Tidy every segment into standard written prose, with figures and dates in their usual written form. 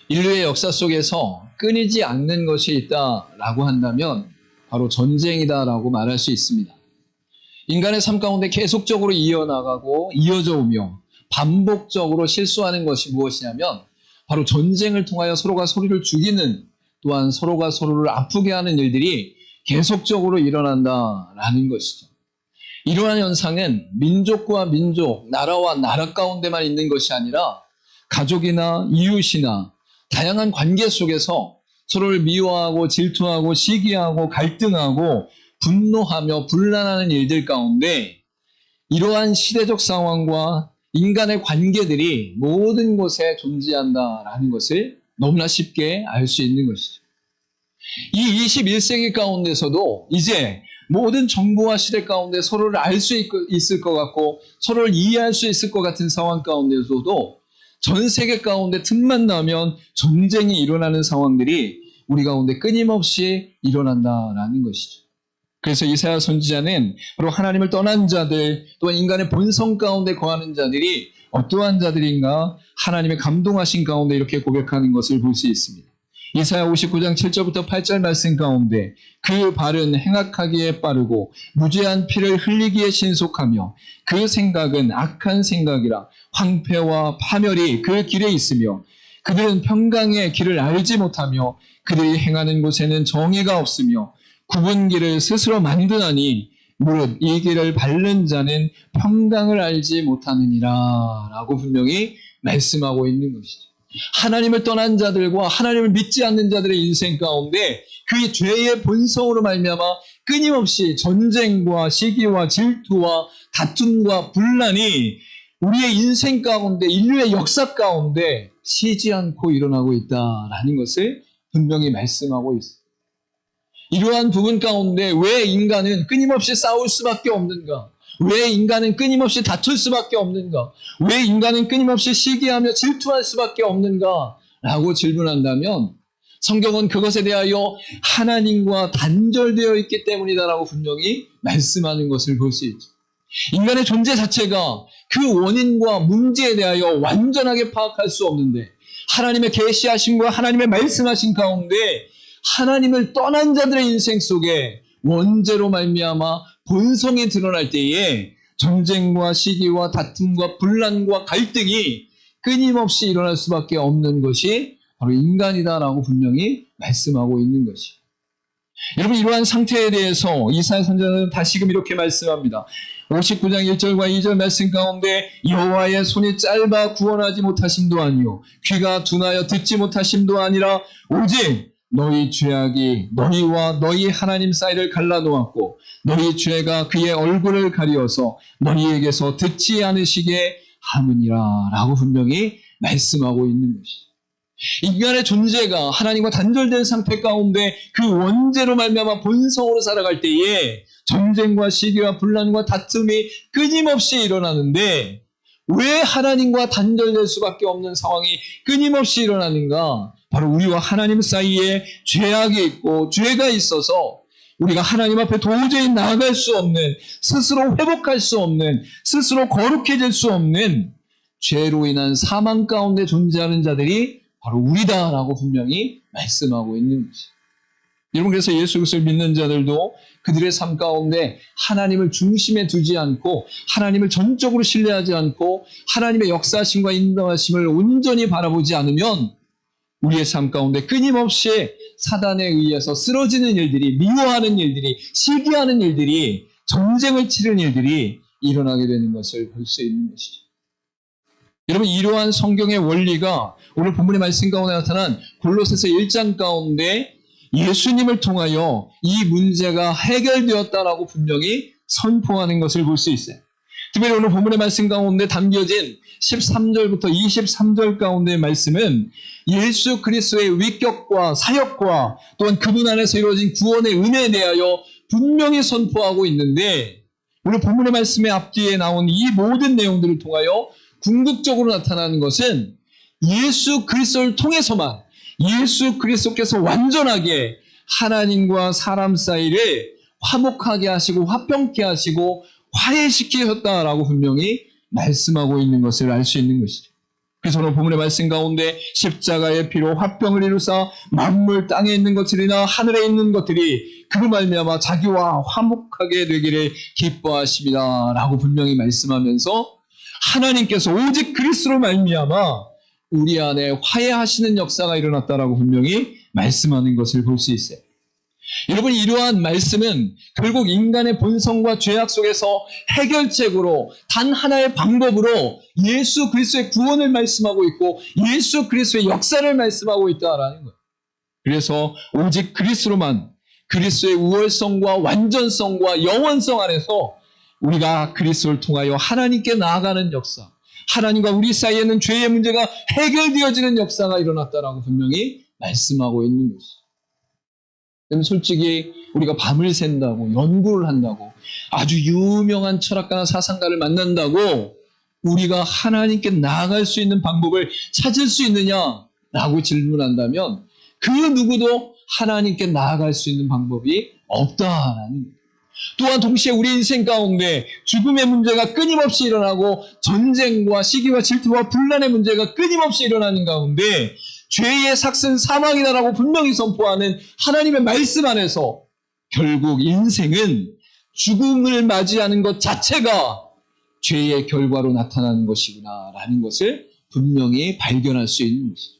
인류의 역사 속에서 끊이지 않는 것이 있다라고 한다면 바로 전쟁이다라고 말할 수 있습니다. 인간의 삶 가운데 계속적으로 이어나가고 이어져 오며 반복적으로 실수하는 것이 무엇이냐면 바로 전쟁을 통하여 서로가 서로를 죽이는, 또한 서로가 서로를 아프게 하는 일들이 계속적으로 일어난다라는 것이죠. 이러한 현상은 민족과 민족, 나라와 나라 가운데만 있는 것이 아니라 가족이나 이웃이나 다양한 관계 속에서 서로를 미워하고 질투하고 시기하고 갈등하고 분노하며 분란하는 일들 가운데 이러한 시대적 상황과 인간의 관계들이 모든 곳에 존재한다라는 것을 너무나 쉽게 알 수 있는 것이죠. 이 21세기 가운데서도 이제 모든 정보와 시대 가운데 서로를 알 수 있을 것 같고 서로를 이해할 수 있을 것 같은 상황 가운데서도 전 세계 가운데 틈만 나면 전쟁이 일어나는 상황들이 우리 가운데 끊임없이 일어난다라는 것이죠. 그래서 이사야 선지자는 바로 하나님을 떠난 자들, 또한 인간의 본성 가운데 거하는 자들이 어떠한 자들인가 하나님의 감동하신 가운데 이렇게 고백하는 것을 볼 수 있습니다. 이사야 59장 7절부터 8절 말씀 가운데 그 발은 행악하기에 빠르고 무죄한 피를 흘리기에 신속하며 그 생각은 악한 생각이라 황폐와 파멸이 그 길에 있으며 그들은 평강의 길을 알지 못하며 그들이 행하는 곳에는 정의가 없으며 굽은 길을 스스로 만드나니 무릇 이 길을 밟는 자는 평강을 알지 못하느니라 라고 분명히 말씀하고 있는 것이죠. 하나님을 떠난 자들과 하나님을 믿지 않는 자들의 인생 가운데 그 죄의 본성으로 말미암아 끊임없이 전쟁과 시기와 질투와 다툼과 분란이 우리의 인생 가운데 인류의 역사 가운데 쉬지 않고 일어나고 있다라는 것을 분명히 말씀하고 있습니다. 이러한 부분 가운데 왜 인간은 끊임없이 싸울 수밖에 없는가? 왜 인간은 끊임없이 다툴 수밖에 없는가? 왜 인간은 끊임없이 시기하며 질투할 수밖에 없는가? 라고 질문한다면 성경은 그것에 대하여 하나님과 단절되어 있기 때문이다라고 분명히 말씀하는 것을 볼 수 있죠. 인간의 존재 자체가 그 원인과 문제에 대하여 완전하게 파악할 수 없는데 하나님의 계시하심과 하나님의 말씀하신 가운데 하나님을 떠난 자들의 인생 속에 원죄로 말미암아 본성이 드러날 때에 전쟁과 시기와 다툼과 분란과 갈등이 끊임없이 일어날 수밖에 없는 것이 바로 인간이다라고 분명히 말씀하고 있는 것이죠. 여러분, 이러한 상태에 대해서 이사야 선지자는 다시금 이렇게 말씀합니다. 59장 1절과 2절 말씀 가운데 여호와의 손이 짧아 구원하지 못하심도 아니요 귀가 둔하여 듣지 못하심도 아니라 오직 너희 죄악이 너희와 너희 하나님 사이를 갈라놓았고 너희 죄가 그의 얼굴을 가리어서 너희에게서 듣지 않으시게 함으니라 라고 분명히 말씀하고 있는 것이죠. 인간의 존재가 하나님과 단절된 상태 가운데 그 원죄로 말미암아 본성으로 살아갈 때에 전쟁과 시기와 분란과 다툼이 끊임없이 일어나는데 왜 하나님과 단절될 수밖에 없는 상황이 끊임없이 일어나는가? 바로 우리와 하나님 사이에 죄악이 있고 죄가 있어서 우리가 하나님 앞에 도저히 나아갈 수 없는, 스스로 회복할 수 없는, 스스로 거룩해질 수 없는 죄로 인한 사망 가운데 존재하는 자들이 바로 우리다라고 분명히 말씀하고 있는 것이죠. 여러분, 그래서 예수 그리스도를 믿는 자들도 그들의 삶 가운데 하나님을 중심에 두지 않고 하나님을 전적으로 신뢰하지 않고 하나님의 역사하심과 인도하심을 온전히 바라보지 않으면 우리의 삶 가운데 끊임없이 사단에 의해서 쓰러지는 일들이, 미워하는 일들이, 시기하는 일들이, 전쟁을 치르는 일들이 일어나게 되는 것을 볼 수 있는 것이죠. 여러분, 이러한 성경의 원리가 오늘 본문의 말씀 가운데 나타난 골로새서 1장 가운데 예수님을 통하여 이 문제가 해결되었다라고 분명히 선포하는 것을 볼 수 있어요. 특별히 오늘 본문의 말씀 가운데 담겨진 13절부터 23절 가운데의 말씀은 예수 그리스도의 위격과 사역과 또한 그분 안에서 이루어진 구원의 은혜에 대하여 분명히 선포하고 있는데 오늘 본문의 말씀의 앞뒤에 나온 이 모든 내용들을 통하여 궁극적으로 나타나는 것은 예수 그리스도를 통해서만 예수 그리스도께서 완전하게 하나님과 사람 사이를 화목하게 하시고 화평케 하시고 화해시키셨다라고 분명히 말씀하고 있는 것을 알 수 있는 것이죠. 그래서 오늘 본문의 말씀 가운데 십자가의 피로 화평을 이루사 만물 땅에 있는 것들이나 하늘에 있는 것들이 그로 말미암아 자기와 화목하게 되기를 기뻐하십니다 라고 분명히 말씀하면서 하나님께서 오직 그리스도로 말미암아 우리 안에 화해하시는 역사가 일어났다라고 분명히 말씀하는 것을 볼 수 있어요. 여러분, 이러한 말씀은 결국 인간의 본성과 죄악 속에서 해결책으로 단 하나의 방법으로 예수 그리스도의 구원을 말씀하고 있고 예수 그리스도의 역사를 말씀하고 있다라는 거예요. 그래서 오직 그리스도로만, 그리스도의 우월성과 완전성과 영원성 안에서 우리가 그리스도를 통하여 하나님께 나아가는 역사, 하나님과 우리 사이에는 죄의 문제가 해결되어지는 역사가 일어났다라고 분명히 말씀하고 있는 것이죠. 솔직히 우리가 밤을 샌다고, 연구를 한다고, 아주 유명한 철학가나 사상가를 만난다고 우리가 하나님께 나아갈 수 있는 방법을 찾을 수 있느냐라고 질문한다면 그 누구도 하나님께 나아갈 수 있는 방법이 없다라는 거예요. 또한 동시에 우리 인생 가운데 죽음의 문제가 끊임없이 일어나고 전쟁과 시기와 질투와 분란의 문제가 끊임없이 일어나는 가운데 죄의 삭은 사망이다라고 분명히 선포하는 하나님의 말씀 안에서 결국 인생은 죽음을 맞이하는 것 자체가 죄의 결과로 나타나는 것이구나라는 것을 분명히 발견할 수 있는 것이죠.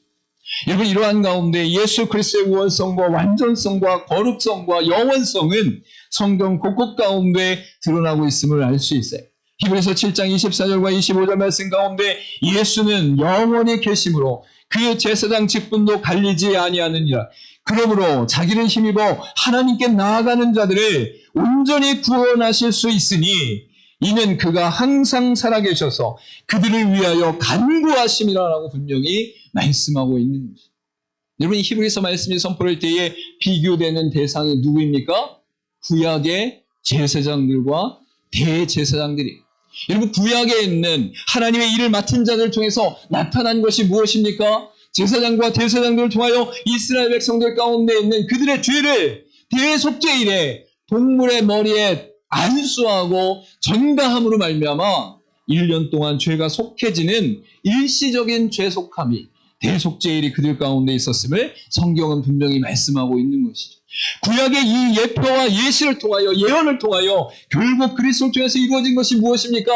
여러분, 이러한 가운데 예수 그리스도의 우월성과 완전성과 거룩성과 영원성은 성경 곳곳 가운데 드러나고 있음을 알 수 있어요. 히브리서 7장 24절과 25절 말씀 가운데 예수는 영원히 계심으로 그 제사장 직분도 갈리지 아니하느니라. 그러므로 자기를 힘입어 하나님께 나아가는 자들을 온전히 구원하실 수 있으니 이는 그가 항상 살아계셔서 그들을 위하여 간구하심이라라고 분명히 말씀하고 있는 것입니다. 여러분, 히브리서 말씀이 선포할 때에 비교되는 대상이 누구입니까? 구약의 제사장들과 대제사장들이. 여러분, 구약에 있는 하나님의 일을 맡은 자들을 통해서 나타난 것이 무엇입니까? 제사장과 대제사장들을 통하여 이스라엘 백성들 가운데 있는 그들의 죄를 대속죄일에 동물의 머리에 안수하고 전가함으로 말미암아 1년 동안 죄가 속해지는 일시적인 죄속함이 대속죄일이 그들 가운데 있었음을 성경은 분명히 말씀하고 있는 것이죠. 구약의 이 예표와 예시를 통하여, 예언을 통하여 결국 그리스도를 통해서 이루어진 것이 무엇입니까?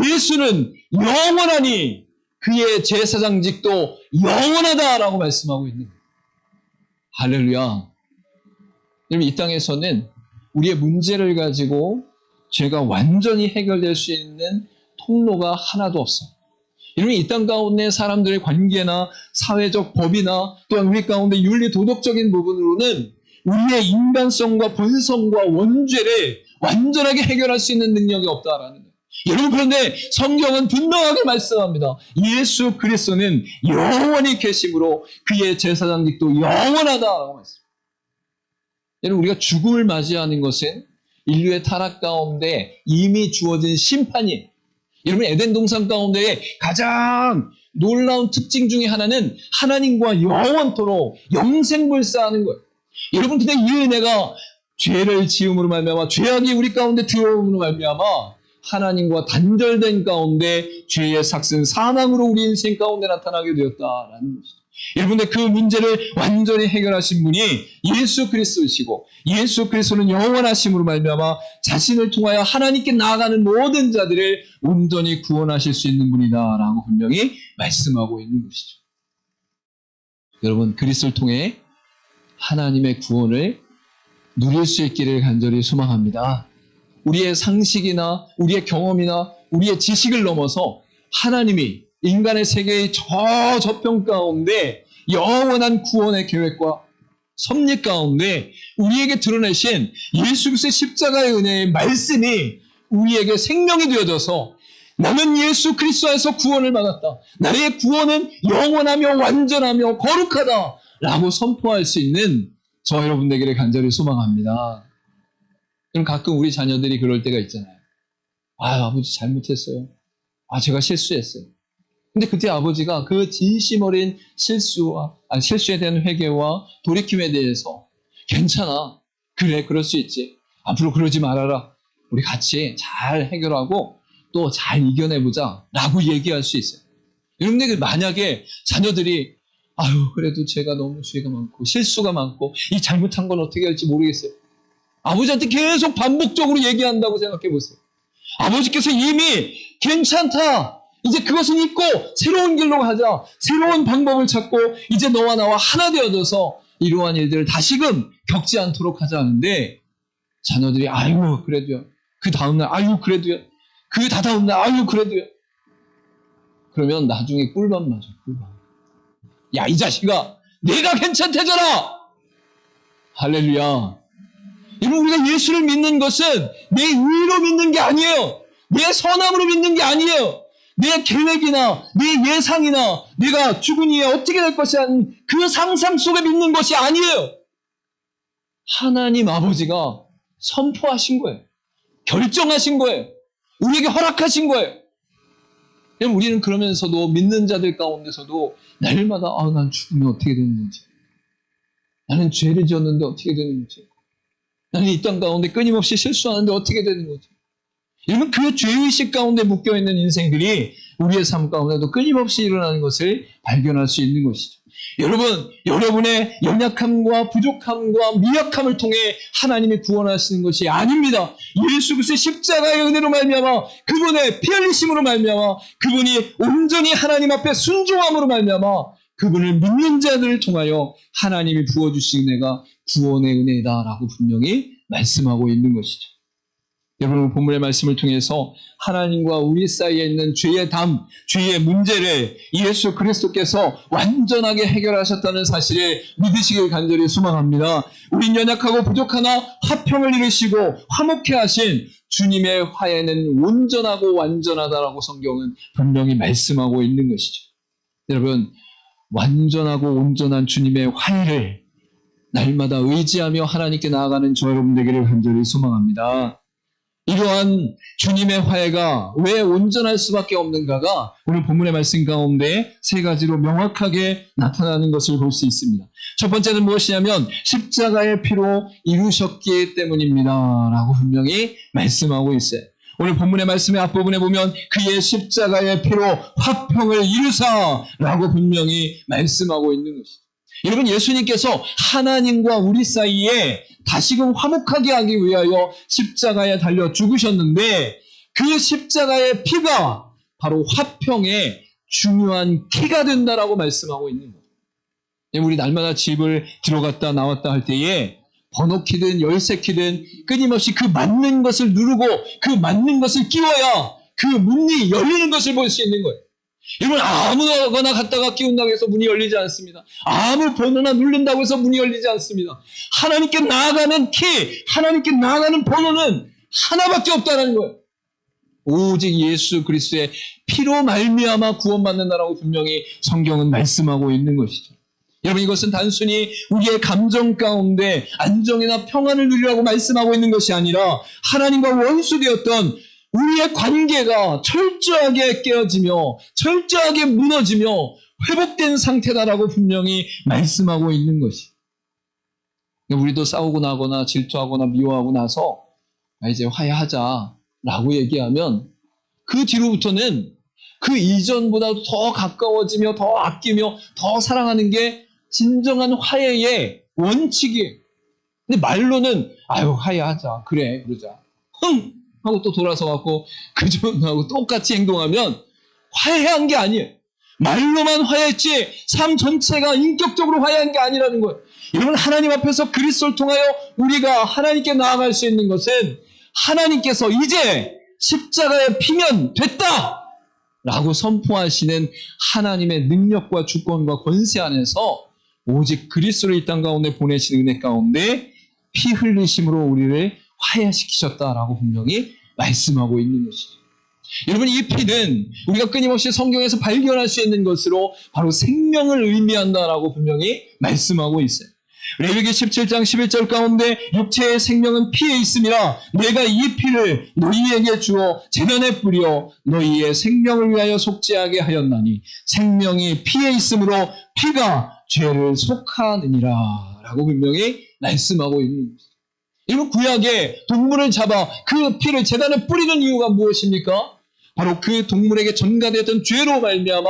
예수는 영원하니 그의 제사장직도 영원하다라고 말씀하고 있는 거예요. 할렐루야. 여러분, 이 땅에서는 우리의 문제를 가지고 죄가 완전히 해결될 수 있는 통로가 하나도 없어요. 여러분, 이 땅 가운데 사람들의 관계나 사회적 법이나 또한 우리 가운데 윤리 도덕적인 부분으로는 우리의 인간성과 본성과 원죄를 완전하게 해결할 수 있는 능력이 없다라는 거예요. 여러분, 그런데 성경은 분명하게 말씀합니다. 예수 그리스도는 영원히 계심으로 그의 제사장직도 영원하다라고 말씀합니다. 여러분, 우리가 죽음을 맞이하는 것은 인류의 타락 가운데 이미 주어진 심판이에요. 여러분, 에덴 동산 가운데 가장 놀라운 특징 중에 하나는 하나님과 영원토록 영생불사하는 거예요. 여러분, 근데 이 은혜가 죄를 지음으로 말미암아 죄악이 우리 가운데 들어옴으로 말미암아 하나님과 단절된 가운데 죄의 삭은 사망으로 우리 인생 가운데 나타나게 되었다라는 것이죠. 여러분들, 그 문제를 완전히 해결하신 분이 예수 그리스도이시고 예수 그리스도는 영원하심으로 말미암아 자신을 통하여 하나님께 나아가는 모든 자들을 온전히 구원하실 수 있는 분이다라고 분명히 말씀하고 있는 것이죠. 여러분, 그리스도를 통해 하나님의 구원을 누릴 수 있기를 간절히 소망합니다. 우리의 상식이나 우리의 경험이나 우리의 지식을 넘어서 하나님이 인간의 세계의 저 저편 가운데 영원한 구원의 계획과 섭리 가운데 우리에게 드러내신 예수 그리스도의 십자가의 은혜의 말씀이 우리에게 생명이 되어져서 나는 예수 그리스도에서 구원을 받았다. 나의 구원은 영원하며 완전하며 거룩하다 라고 선포할 수 있는 저 여러분들에게 간절히 소망합니다. 그럼 가끔 우리 자녀들이 그럴 때가 있잖아요. 아버지 잘못했어요. 제가 실수했어요. 근데 그때 아버지가 그 진심 어린 실수에 대한 회개와 돌이킴에 대해서 괜찮아. 그래, 그럴 수 있지. 앞으로 그러지 말아라. 우리 같이 잘 해결하고 또 잘 이겨내보자 라고 얘기할 수 있어요. 여러분들 만약에 자녀들이 그래도 제가 너무 죄가 많고 실수가 많고 이 잘못한 건 어떻게 할지 모르겠어요. 아버지한테 계속 반복적으로 얘기한다고 생각해 보세요. 아버지께서 이미 괜찮다. 이제 그것은 잊고 새로운 길로 가자. 새로운 방법을 찾고 이제 너와 나와 하나 되어져서 이러한 일들을 다시금 겪지 않도록 하자 하는데 자녀들이 그래도요. 그 다음날 그래도요. 그 다다음날 그래도요. 그러면 나중에 꿀밤 맞아. 꿀밤. 야, 이 자식아, 내가 괜찮대잖아. 할렐루야. 여러분, 우리가 예수를 믿는 것은 내 의로 믿는 게 아니에요. 내 선함으로 믿는 게 아니에요. 내 계획이나 내 예상이나 내가 죽은 이후에 어떻게 될 것이라는 그 상상 속에 믿는 것이 아니에요. 하나님 아버지가 선포하신 거예요. 결정하신 거예요. 우리에게 허락하신 거예요. 우리는 그러면서도 믿는 자들 가운데서도 날마다 난 죽으면 어떻게 되는 건지, 나는 죄를 지었는데 어떻게 되는 건지, 나는 이 땅 가운데 끊임없이 실수하는데 어떻게 되는 건지, 여러분 그 죄의식 가운데 묶여있는 인생들이 우리의 삶 가운데도 끊임없이 일어나는 것을 발견할 수 있는 것이죠. 여러분, 여러분의 연약함과 부족함과 미약함을 통해 하나님이 구원하시는 것이 아닙니다. 예수 그리스도의 십자가의 은혜로 말미암아 그분의 피 흘리심으로 말미암아 그분이 온전히 하나님 앞에 순종함으로 말미암아 그분을 믿는 자들을 통하여 하나님이 부어주신 은혜가 구원의 은혜다라고 분명히 말씀하고 있는 것이죠. 여러분 본문의 말씀을 통해서 하나님과 우리 사이에 있는 죄의 담, 죄의 문제를 예수 그리스도께서 완전하게 해결하셨다는 사실을 믿으시길 간절히 소망합니다. 우린 연약하고 부족하나 화평을 이루시고 화목케 하신 주님의 화해는 온전하고 완전하다라고 성경은 분명히 말씀하고 있는 것이죠. 여러분 완전하고 온전한 주님의 화해를 날마다 의지하며 하나님께 나아가는 저 여러분 되기를 간절히 소망합니다. 이러한 주님의 화해가 왜 온전할 수밖에 없는가가 오늘 본문의 말씀 가운데 세 가지로 명확하게 나타나는 것을 볼 수 있습니다. 첫 번째는 무엇이냐면 십자가의 피로 이루셨기 때문입니다 라고 분명히 말씀하고 있어요. 오늘 본문의 말씀의 앞부분에 보면 그의 십자가의 피로 화평을 이루사 라고 분명히 말씀하고 있는 것이죠. 여러분 예수님께서 하나님과 우리 사이에 다시금 화목하게 하기 위하여 십자가에 달려 죽으셨는데 그 십자가의 피가 바로 화평의 중요한 키가 된다라고 말씀하고 있는 거예요. 우리 날마다 집을 들어갔다 나왔다 할 때에 번호키든 열쇠키든 끊임없이 그 맞는 것을 누르고 그 맞는 것을 끼워야 그 문이 열리는 것을 볼 수 있는 거예요. 여러분 아무거나 갖다가 끼운다고 해서 문이 열리지 않습니다. 아무 번호나 누른다고 해서 문이 열리지 않습니다. 하나님께 나아가는 키, 하나님께 나아가는 번호는 하나밖에 없다는 거예요. 오직 예수 그리스도의 피로 말미암아 구원받는다라고 분명히 성경은 말씀하고 있는 것이죠. 여러분 이것은 단순히 우리의 감정 가운데 안정이나 평안을 누리라고 말씀하고 있는 것이 아니라 하나님과 원수되었던 우리의 관계가 철저하게 깨어지며 철저하게 무너지며 회복된 상태다라고 분명히 말씀하고 있는 것이. 우리도 싸우고 나거나 질투하거나 미워하고 나서 이제 화해하자라고 얘기하면 그 뒤로부터는 그 이전보다 더 가까워지며 더 아끼며 더 사랑하는 게 진정한 화해의 원칙이에요. 근데 말로는 화해하자 그래 그러자 하고 또 돌아서 갖고 그전하고 똑같이 행동하면 화해한 게 아니에요. 말로만 화해했지 삶 전체가 인격적으로 화해한 게 아니라는 거예요. 여러분 하나님 앞에서 그리스도를 통하여 우리가 하나님께 나아갈 수 있는 것은 하나님께서 이제 십자가에 피면 됐다 라고 선포하시는 하나님의 능력과 주권과 권세 안에서 오직 그리스도를 이 땅 가운데 보내신 은혜 가운데 피 흘리심으로 우리를 화해시키셨다라고 분명히 말씀하고 있는 것이죠. 여러분 이 피는 우리가 끊임없이 성경에서 발견할 수 있는 것으로 바로 생명을 의미한다라고 분명히 말씀하고 있어요. 레위기 17장 11절 가운데 육체의 생명은 피에 있음이라 내가 이 피를 너희에게 주어 제단에 뿌려 너희의 생명을 위하여 속죄하게 하였나니 생명이 피에 있으므로 피가 죄를 속하느니라 라고 분명히 말씀하고 있는 것입니다. 여러분 구약에 동물을 잡아 그 피를 제단에 뿌리는 이유가 무엇입니까? 바로 그 동물에게 전가되었던 죄로 말미암아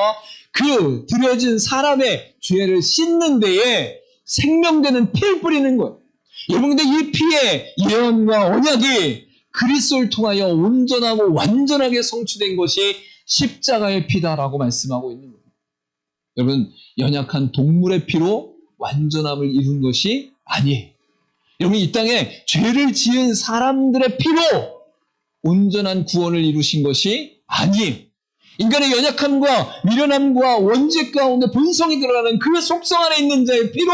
그 드려진 사람의 죄를 씻는 데에 생명되는 피를 뿌리는 거예요. 여러분, 근데 이 피의 예언과 언약이 그리스도를 통하여 온전하고 완전하게 성취된 것이 십자가의 피다라고 말씀하고 있는 거예요. 여러분, 연약한 동물의 피로 완전함을 이룬 것이 아니에요. 여러분, 이 땅에 죄를 지은 사람들의 피로 온전한 구원을 이루신 것이 아니에요. 인간의 연약함과 미련함과 원죄 가운데 본성이 드러나는 그 속성 안에 있는 자의 피로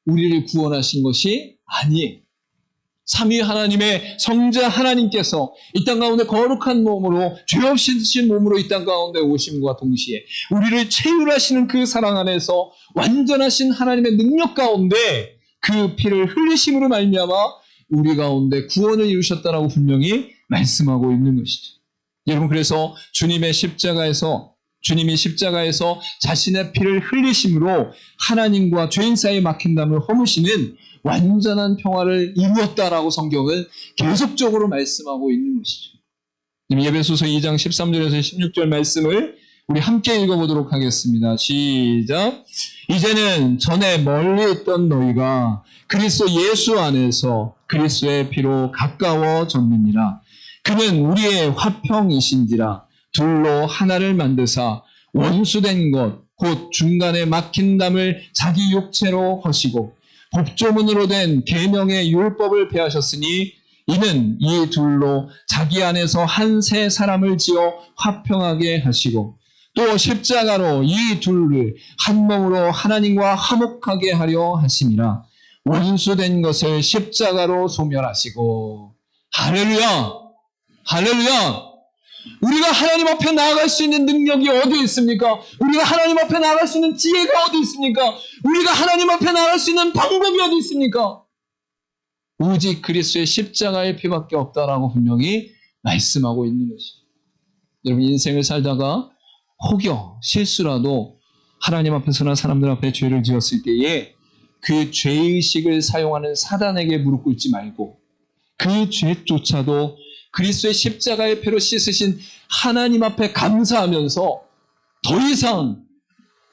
우리를 구원하신 것이 아니에요. 삼위 하나님의 성자 하나님께서 이 땅 가운데 거룩한 몸으로 죄 없이 드신 몸으로 이 땅 가운데 오심과 동시에 우리를 체휼하시는 그 사랑 안에서 완전하신 하나님의 능력 가운데 그 피를 흘리심으로 말미암아 우리 가운데 구원을 이루셨다라고 분명히 말씀하고 있는 것이죠. 여러분, 그래서 주님이 십자가에서 자신의 피를 흘리심으로 하나님과 죄인 사이에 막힌 담을 허무시는 완전한 평화를 이루었다라고 성경은 계속적으로 말씀하고 있는 것이죠. 에베소서 2장 13절에서 16절 말씀을 우리 함께 읽어보도록 하겠습니다. 시작. 이제는 전에 멀리 있던 너희가 그리스도 예수 안에서 그리스도의 피로 가까워졌느니라. 그는 우리의 화평이신지라. 둘로 하나를 만드사 원수된 것 곧 중간에 막힌 담을 자기 육체로 허시고 법조문으로 된 계명의 율법을 폐하셨으니 이는 이 둘로 자기 안에서 한 새 사람을 지어 화평하게 하시고 또 십자가로 이 둘을 한 몸으로 하나님과 화목하게 하려 하심이라. 원수된 것을 십자가로 소멸하시고. 할렐루야! 할렐루야! 우리가 하나님 앞에 나아갈 수 있는 능력이 어디 있습니까? 우리가 하나님 앞에 나아갈 수 있는 지혜가 어디 있습니까? 우리가 하나님 앞에 나아갈 수 있는 방법이 어디 있습니까? 오직 그리스도의 십자가의 피밖에 없다라고 분명히 말씀하고 있는 것이죠. 여러분, 인생을 살다가 혹여 실수라도 하나님 앞에서나 사람들 앞에 죄를 지었을 때에 그 죄의식을 사용하는 사단에게 무릎 꿇지 말고 그 죄조차도 그리스도의 십자가의 피로 씻으신 하나님 앞에 감사하면서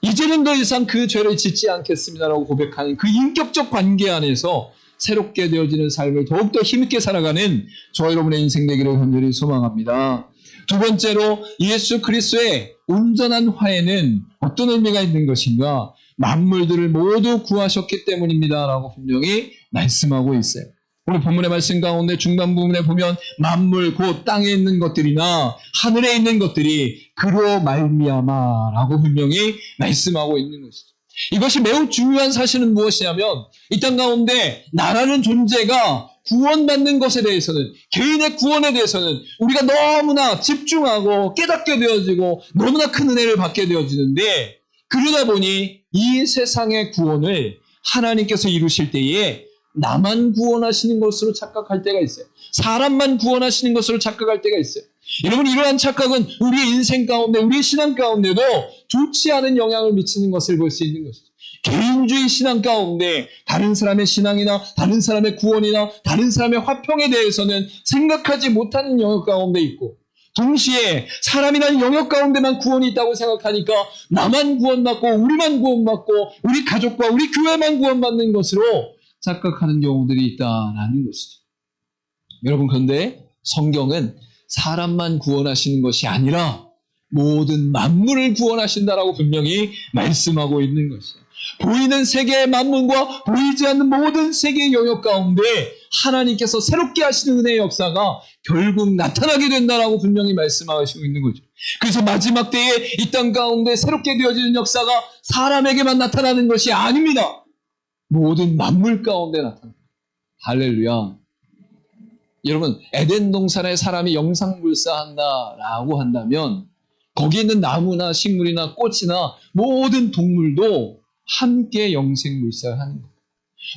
이제는 더 이상 그 죄를 짓지 않겠습니다라고 고백하는 그 인격적 관계 안에서 새롭게 되어지는 삶을 더욱더 힘있게 살아가는 저와 여러분의 인생 되기를 간절히 소망합니다. 두 번째로, 예수 그리스도의 온전한 화해는 어떤 의미가 있는 것인가? 만물들을 모두 구하셨기 때문입니다 라고 분명히 말씀하고 있어요. 오늘 본문의 말씀 가운데 중간 부분에 보면 만물 곧 땅에 있는 것들이나 하늘에 있는 것들이 그로 말미암아 라고 분명히 말씀하고 있는 것이죠. 이것이 매우 중요한 사실은 무엇이냐면 이 땅 가운데 나라는 존재가 구원받는 것에 대해서는, 개인의 구원에 대해서는 우리가 너무나 집중하고 깨닫게 되어지고 너무나 큰 은혜를 받게 되어지는데, 그러다 보니 이 세상의 구원을 하나님께서 이루실 때에 나만 구원하시는 것으로 착각할 때가 있어요. 사람만 구원하시는 것으로 착각할 때가 있어요. 여러분, 이러한 착각은 우리의 인생 가운데, 우리의 신앙 가운데도 좋지 않은 영향을 미치는 것을 볼 수 있는 것이죠. 개인주의 신앙 가운데 다른 사람의 신앙이나 다른 사람의 구원이나 다른 사람의 화평에 대해서는 생각하지 못하는 영역 가운데 있고, 동시에 사람이라는 영역 가운데만 구원이 있다고 생각하니까 나만 구원받고 우리만 구원받고 우리 가족과 우리 교회만 구원받는 것으로 착각하는 경우들이 있다라는 것이죠. 여러분, 그런데 성경은 사람만 구원하시는 것이 아니라 모든 만물을 구원하신다라고 분명히 말씀하고 있는 것이에요. 보이는 세계의 만물과 보이지 않는 모든 세계의 영역 가운데 하나님께서 새롭게 하시는 은혜의 역사가 결국 나타나게 된다라고 분명히 말씀하시고 있는 거죠. 그래서 마지막 때에 이 땅 가운데 새롭게 되어지는 역사가 사람에게만 나타나는 것이 아닙니다. 모든 만물 가운데 나타납니다. 할렐루야. 여러분, 에덴 동산에 사람이 영상불사한다라고 한다면 거기 있는 나무나 식물이나 꽃이나 모든 동물도 함께 영생불사를 하는 겁니다.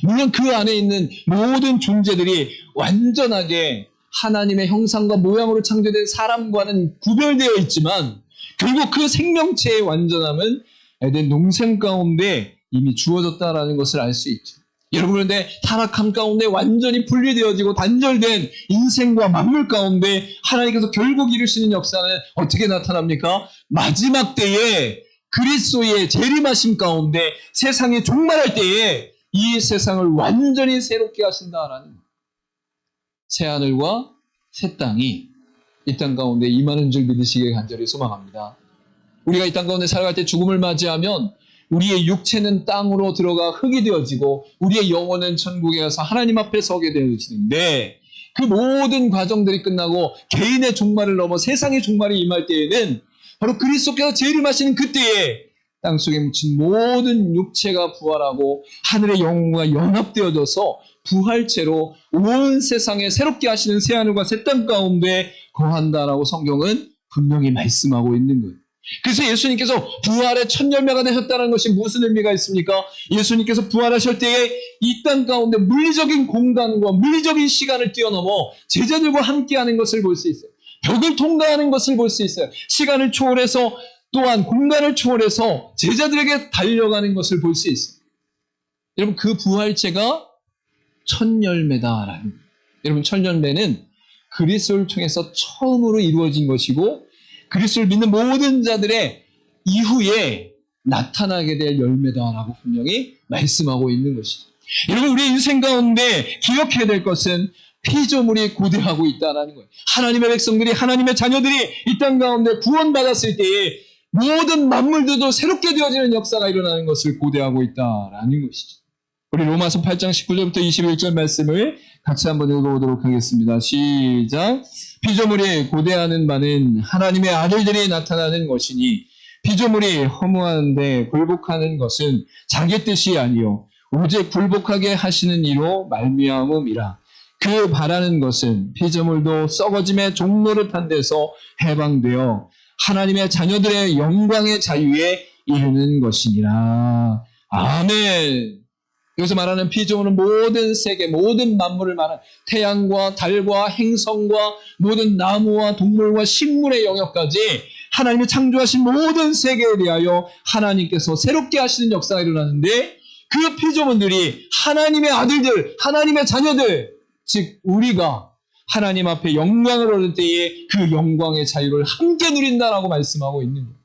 물론 그 안에 있는 모든 존재들이 완전하게 하나님의 형상과 모양으로 창조된 사람과는 구별되어 있지만 결국 그 생명체의 완전함은 에덴 동산 가운데 이미 주어졌다라는 것을 알 수 있죠. 여러분, 그런데 타락함 가운데 완전히 분리되어지고 단절된 인생과 만물 가운데 하나님께서 결국 이루시는 역사는 어떻게 나타납니까? 마지막 때에 그리스도의 재림하심 가운데 세상에 종말할 때에 이 세상을 완전히 새롭게 하신다라는 새하늘과 새 땅이 이 땅 가운데 임하는 줄 믿으시길 간절히 소망합니다. 우리가 이 땅 가운데 살아갈 때 죽음을 맞이하면 우리의 육체는 땅으로 들어가 흙이 되어지고 우리의 영혼은 천국에 가서 하나님 앞에 서게 되어지는데, 그 모든 과정들이 끝나고 개인의 종말을 넘어 세상의 종말이 임할 때에는 바로 그리스도께서 재림하시는 그때에 땅속에 묻힌 모든 육체가 부활하고 하늘의 영혼과 연합되어져서 부활체로 온 세상에 새롭게 하시는 새하늘과 새 땅 가운데 거한다라고 성경은 분명히 말씀하고 있는 거예요. 그래서 예수님께서 부활의 첫 열매가 되셨다는 것이 무슨 의미가 있습니까? 예수님께서 부활하실 때에 이 땅 가운데 물리적인 공간과 물리적인 시간을 뛰어넘어 제자들과 함께하는 것을 볼 수 있어요. 벽을 통과하는 것을 볼 수 있어요. 시간을 초월해서 또한 공간을 초월해서 제자들에게 달려가는 것을 볼 수 있어요. 여러분, 그 부활체가 첫 열매다라는 거예요. 여러분, 첫 열매는 그리스도를 통해서 처음으로 이루어진 것이고 그리스도를 믿는 모든 자들의 이후에 나타나게 될 열매다라고 분명히 말씀하고 있는 것이죠. 여러분, 우리 인생 가운데 기억해야 될 것은 피조물이 고대하고 있다는 거예요. 하나님의 백성들이, 하나님의 자녀들이 이 땅 가운데 구원받았을 때에 모든 만물들도 새롭게 되어지는 역사가 일어나는 것을 고대하고 있다라는 것이죠. 우리 로마서 8장 19절부터 21절 말씀을 같이 한번 읽어보도록 하겠습니다. 시작. 피조물이 고대하는 바는 하나님의 아들들이 나타나는 것이니 피조물이 허무한데 굴복하는 것은 자기 뜻이 아니요 오직 굴복하게 하시는 이로 말미암음이라. 그 바라는 것은 피조물도 썩어짐의 종노릇한 데서 해방되어 하나님의 자녀들의 영광의 자유에 이르는 것이니라. 아멘. 여기서 말하는 피조물은 모든 세계, 모든 만물을 말하는 태양과 달과 행성과 모든 나무와 동물과 식물의 영역까지 하나님이 창조하신 모든 세계에 대하여 하나님께서 새롭게 하시는 역사가 일어나는데, 그 피조물들이 하나님의 아들들, 하나님의 자녀들, 즉 우리가 하나님 앞에 영광을 얻을 때에 그 영광의 자유를 함께 누린다라고 말씀하고 있는 거예요.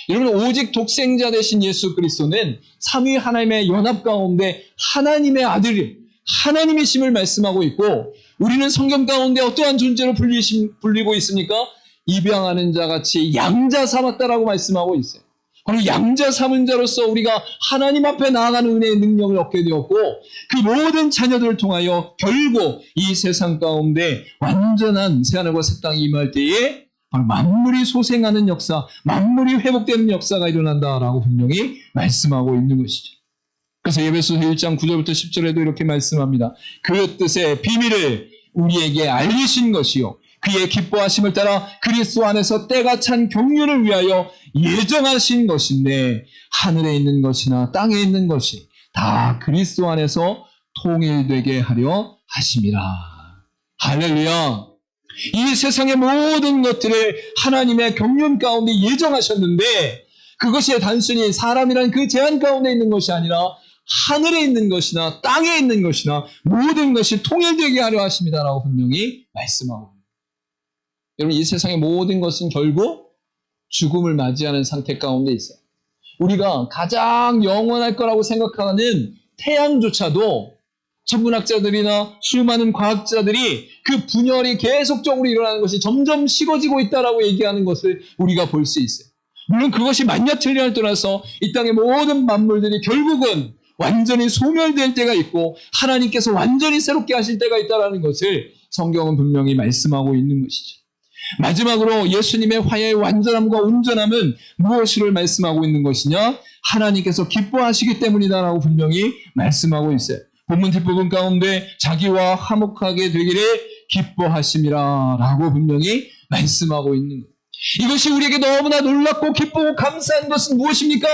여러분, 오직 독생자 되신 예수 그리스도는 삼위 하나님의 연합 가운데 하나님의 아들, 하나님이심을 말씀하고 있고, 우리는 성경 가운데 어떠한 존재로 불리고 있습니까? 입양하는 자같이 양자 삼았다라고 말씀하고 있어요. 바로 양자 삼은 자로서 우리가 하나님 앞에 나아가는 은혜의 능력을 얻게 되었고, 그 모든 자녀들을 통하여 결국 이 세상 가운데 완전한 새하늘과 새 땅이 임할 때에 바로 만물이 소생하는 역사, 만물이 회복되는 역사가 일어난다라고 분명히 말씀하고 있는 것이죠. 그래서 에베소서 1장 9절부터 10절에도 이렇게 말씀합니다. 그 뜻의 비밀을 우리에게 알리신 것이요 그의 기뻐하심을 따라 그리스도 안에서 때가 찬 경륜을 위하여 예정하신 것인데, 하늘에 있는 것이나 땅에 있는 것이 다 그리스도 안에서 통일되게 하려 하심이라. 할렐루야. 이 세상의 모든 것들을 하나님의 경륜 가운데 예정하셨는데, 그것이 단순히 사람이란 그 제한 가운데 있는 것이 아니라 하늘에 있는 것이나 땅에 있는 것이나 모든 것이 통일되게 하려 하십니다라고 분명히 말씀하고 있습니다. 여러분, 이 세상의 모든 것은 결국 죽음을 맞이하는 상태 가운데 있어요. 우리가 가장 영원할 거라고 생각하는 태양조차도 천문학자들이나 수많은 과학자들이 그 분열이 계속적으로 일어나는 것이 점점 식어지고 있다라고 얘기하는 것을 우리가 볼 수 있어요. 물론 그것이 만약 틀린을 떠나서 이 땅의 모든 만물들이 결국은 완전히 소멸될 때가 있고 하나님께서 완전히 새롭게 하실 때가 있다는 것을 성경은 분명히 말씀하고 있는 것이죠. 마지막으로 예수님의 화해의 완전함과 온전함은 무엇을 말씀하고 있는 것이냐? 하나님께서 기뻐하시기 때문이다라고 분명히 말씀하고 있어요. 본문 뒷부분 가운데 자기와 화목하게 되기를 기뻐하심이라 라고 분명히 말씀하고 있는 거예요. 이것이 우리에게 너무나 놀랍고 기쁘고 감사한 것은 무엇입니까?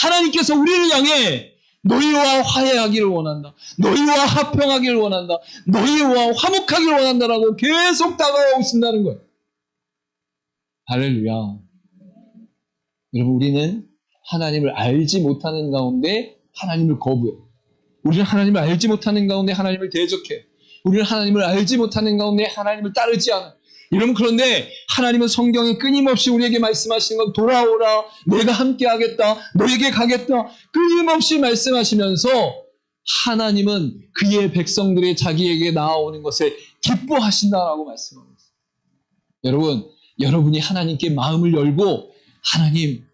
하나님께서 우리를 향해 너희와 화해하기를 원한다, 너희와 화평하기를 원한다, 너희와 화목하기를 원한다라고 계속 다가오고 있다는 거예요. 할렐루야. 여러분, 우리는 하나님을 알지 못하는 가운데 하나님을 거부해요. 우리는 하나님을 알지 못하는 가운데 하나님을 대적해요. 우리는 하나님을 알지 못하는 가운데 하나님을 따르지 않아요. 여러분, 그런데 하나님은 성경에 끊임없이 우리에게 말씀하시는 건 돌아오라, 내가 함께 하겠다, 너에게 가겠다, 끊임없이 말씀하시면서 하나님은 그의 백성들이 자기에게 나아오는 것을 기뻐하신다라고 말씀하고 있습니다. 여러분, 여러분이 하나님께 마음을 열고 하나님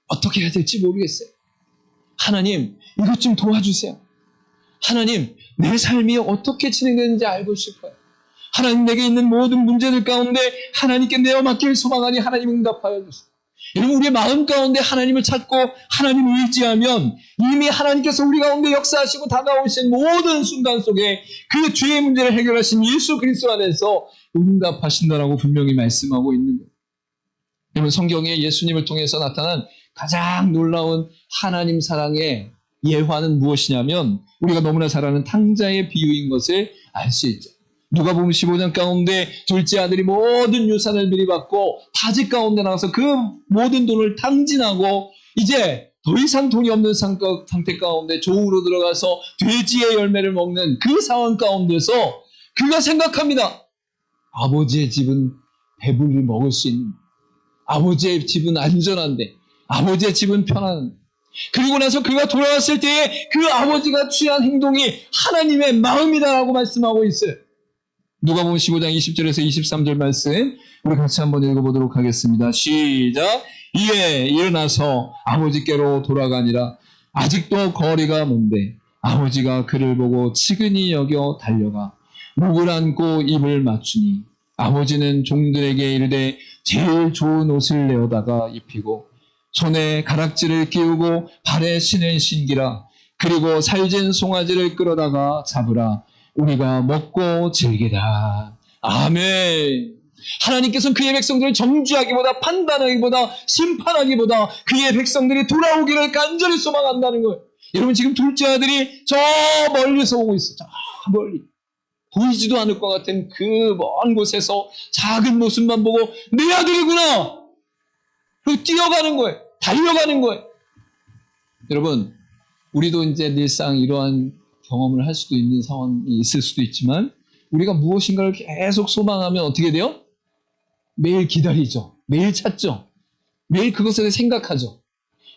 어떻게 해야 될지 모르겠어요. 하나님 이것 좀 도와주세요. 하나님 내 삶이 어떻게 진행되는지 알고 싶어요. 하나님 내게 있는 모든 문제들 가운데 하나님께 내어 맡길 소망하니 하나님 응답하여 주세요. 여러분, 우리의 마음 가운데 하나님을 찾고 하나님을 의지하면 이미 하나님께서 우리 가운데 역사하시고 다가오신 모든 순간 속에 그 죄의 문제를 해결하신 예수 그리스도 안에서 응답하신다라고 분명히 말씀하고 있는 거예요. 여러분, 성경에 예수님을 통해서 나타난 가장 놀라운 하나님 사랑의 예화는 무엇이냐면 우리가 너무나 잘 아는 탕자의 비유인 것을 알 수 있죠. 누가복음 15장 가운데 둘째 아들이 모든 유산을 미리 받고 타지 가운데 나가서 그 모든 돈을 탕진하고 이제 더 이상 돈이 없는 상태 가운데 조우로 들어가서 돼지의 열매를 먹는 그 상황 가운데서 그가 생각합니다. 아버지의 집은 배불리 먹을 수 있는, 아버지의 집은 안전한데, 아버지의 집은 편안한데, 그리고 나서 그가 돌아왔을 때에 그 아버지가 취한 행동이 하나님의 마음이다라고 말씀하고 있어요. 누가복음 15장 20절에서 23절 말씀 우리 같이 한번 읽어보도록 하겠습니다. 시작. 이에 일어나서 아버지께로 돌아가니라. 아직도 거리가 먼데 아버지가 그를 보고 치근히 여겨 달려가 목을 안고 입을 맞추니 아버지는 종들에게 이르되 제일 좋은 옷을 내어다가 입히고 손에 가락지를 끼우고 발에 신을 신기라. 그리고 살진 송아지를 끌어다가 잡으라. 우리가 먹고 즐기라. 아멘. 하나님께서는 그의 백성들을 정죄하기보다 판단하기보다 심판하기보다 그의 백성들이 돌아오기를 간절히 소망한다는 거예요. 여러분, 지금 둘째 아들이 저 멀리서 오고 있어요. 저 멀리. 보이지도 않을 것 같은 그 먼 곳에서 작은 모습만 보고 내 아들이구나. 그리고 뛰어가는 거예요. 달려가는 거예요. 여러분, 우리도 이제 늘상 이러한 경험을 할 수도 있는 상황이 있을 수도 있지만 우리가 무엇인가를 계속 소망하면 어떻게 돼요? 매일 기다리죠. 매일 찾죠. 매일 그것에 대해 생각하죠.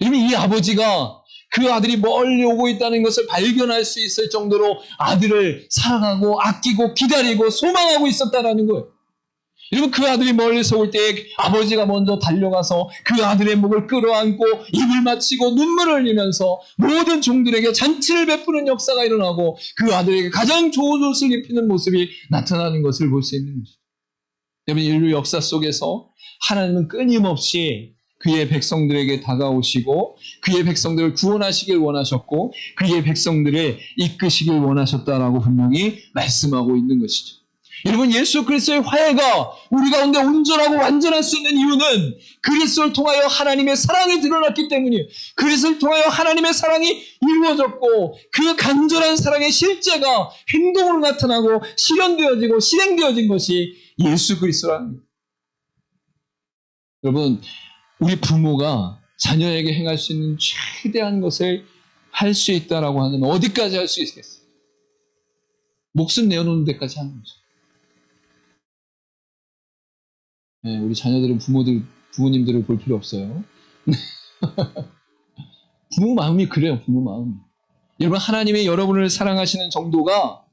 여러분, 이 아버지가 그 아들이 멀리 오고 있다는 것을 발견할 수 있을 정도로 아들을 사랑하고 아끼고 기다리고 소망하고 있었다는 거예요. 여러분, 그 아들이 멀리서 올 때 아버지가 먼저 달려가서 그 아들의 목을 끌어안고 입을 맞추고 눈물을 흘리면서 모든 종들에게 잔치를 베푸는 역사가 일어나고 그 아들에게 가장 좋은 옷을 입히는 모습이 나타나는 것을 볼 수 있는 것이죠. 여러분, 인류 역사 속에서 하나님은 끊임없이 그의 백성들에게 다가오시고 그의 백성들을 구원하시길 원하셨고 그의 백성들을 이끄시길 원하셨다라고 분명히 말씀하고 있는 것이죠. 여러분, 예수 그리스도의 화해가 우리 가운데 온전하고 완전할 수 있는 이유는 그리스도를 통하여 하나님의 사랑이 드러났기 때문이에요. 그리스도를 통하여 하나님의 사랑이 이루어졌고 그 간절한 사랑의 실제가 행동으로 나타나고 실현되어지고 실행되어진 것이 예수 그리스도라는 거예요. 여러분, 우리 부모가 자녀에게 행할 수 있는 최대한 것을 할 수 있다라고 하면 어디까지 할 수 있겠어요? 목숨 내어놓는 데까지 하는 거죠. 네, 우리 자녀들은 부모님들을 볼 필요 없어요. 부모 마음이 그래요, 부모 마음이. 여러분, 하나님이 여러분을 사랑하시는 정도가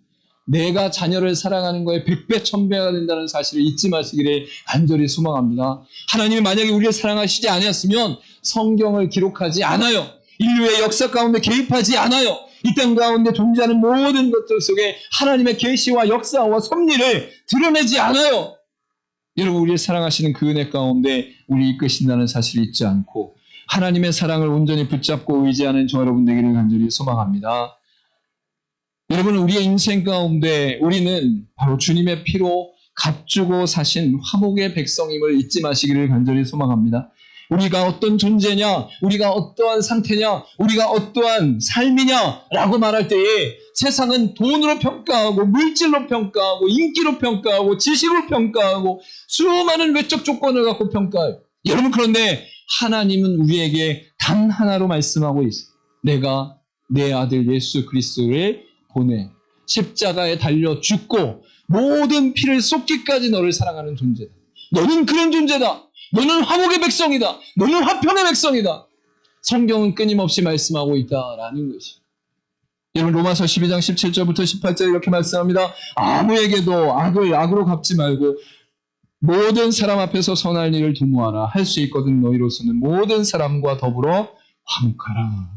내가 자녀를 사랑하는 거에 100배, 1000배가 된다는 사실을 잊지 마시기를 간절히 소망합니다. 하나님이 만약에 우리를 사랑하시지 않았으면 성경을 기록하지 않아요. 인류의 역사 가운데 개입하지 않아요. 이 땅 가운데 존재하는 모든 것들 속에 하나님의 계시와 역사와 섭리를 드러내지 않아요. 여러분, 우리를 사랑하시는 그 은혜 가운데 우리 이끄신다는 사실을 잊지 않고 하나님의 사랑을 온전히 붙잡고 의지하는 저 여러분 되기를 간절히 소망합니다. 여러분, 우리의 인생 가운데 우리는 바로 주님의 피로 값주고 사신 화목의 백성임을 잊지 마시기를 간절히 소망합니다. 우리가 어떤 존재냐, 우리가 어떠한 상태냐, 우리가 어떠한 삶이냐라고 말할 때에 세상은 돈으로 평가하고 물질로 평가하고 인기로 평가하고 지식으로 평가하고 수많은 외적 조건을 갖고 평가해요. 여러분, 그런데 하나님은 우리에게 단 하나로 말씀하고 있어요. 내가 내 아들 예수 그리스도를 보내 십자가에 달려 죽고 모든 피를 쏟기까지 너를 사랑하는 존재다. 너는 그런 존재다. 너는 화목의 백성이다. 너는 화평의 백성이다. 성경은 끊임없이 말씀하고 있다라는 것이. 여러분 로마서 12장 17절부터 18절 이렇게 말씀합니다. 아무에게도 악을 악으로 갚지 말고 모든 사람 앞에서 선할 일을 도모하라. 할 수 있거든 너희로서는 모든 사람과 더불어 화목하라.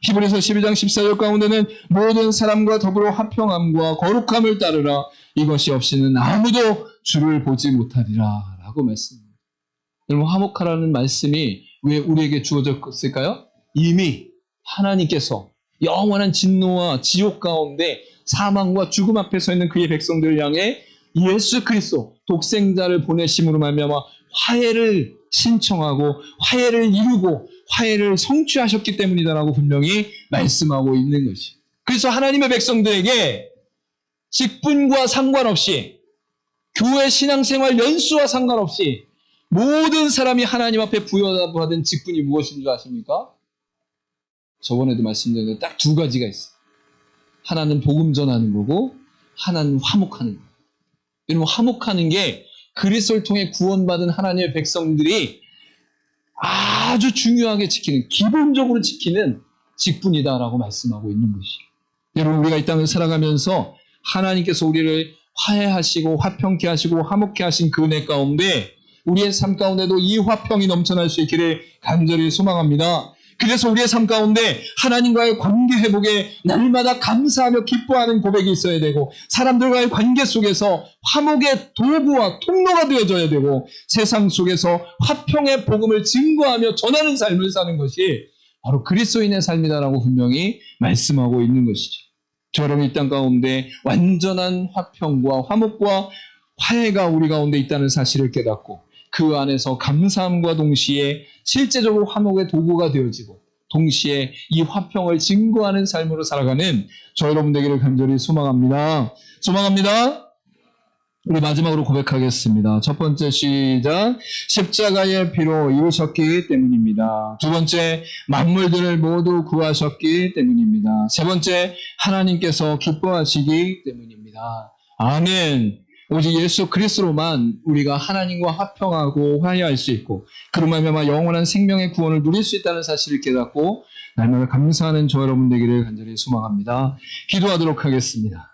히브리서 12장 14절 가운데는 모든 사람과 더불어 화평함과 거룩함을 따르라. 이것이 없이는 아무도 주를 보지 못하리라 라고 말씀합니다. 여러분 화목하라는 말씀이 왜 우리에게 주어졌을까요? 이미 하나님께서 영원한 진노와 지옥 가운데 사망과 죽음 앞에 서 있는 그의 백성들을 향해 예수 그리스도 독생자를 보내심으로 말미암아 화해를 신청하고 화해를 이루고 화해를 성취하셨기 때문이다라고 분명히 말씀하고 있는 것이. 그래서 하나님의 백성들에게 직분과 상관없이 교회 신앙생활 연수와 상관없이 모든 사람이 하나님 앞에 부여받은 직분이 무엇인 줄 아십니까? 저번에도 말씀드렸는데 딱 두 가지가 있어요. 하나는 복음 전하는 거고 하나는 화목하는 거예요. 여러분 화목하는 게 그리스도를 통해 구원받은 하나님의 백성들이 아주 중요하게 지키는, 기본적으로 지키는 직분이다라고 말씀하고 있는 것이에요. 여러분 우리가 이 땅을 살아가면서 하나님께서 우리를 화해하시고 화평케 하시고 화목케 하신 그 은혜 가운데 우리의 삶 가운데도 이 화평이 넘쳐날 수 있기를 간절히 소망합니다. 그래서 우리의 삶 가운데 하나님과의 관계 회복에 날마다 감사하며 기뻐하는 고백이 있어야 되고 사람들과의 관계 속에서 화목의 도구와 통로가 되어져야 되고 세상 속에서 화평의 복음을 증거하며 전하는 삶을 사는 것이 바로 그리스도인의 삶이다라고 분명히 말씀하고 있는 것이죠. 여러분 이 땅 가운데 완전한 화평과 화목과 화해가 우리 가운데 있다는 사실을 깨닫고 그 안에서 감사함과 동시에 실제적으로 화목의 도구가 되어지고 동시에 이 화평을 증거하는 삶으로 살아가는 저 여러분 되기를 간절히 소망합니다. 우리 마지막으로 고백하겠습니다. 첫 번째 시작. 십자가의 피로 이루셨기 때문입니다. 두 번째, 만물들을 모두 구하셨기 때문입니다. 세 번째, 하나님께서 기뻐하시기 때문입니다. 아멘. 오직 예수 그리스도로만 우리가 하나님과 화평하고 화해할 수 있고 그로 말미암아 영원한 생명의 구원을 누릴 수 있다는 사실을 깨닫고 날마다 감사하는 저 여러분 되기를 간절히 소망합니다. 기도하도록 하겠습니다.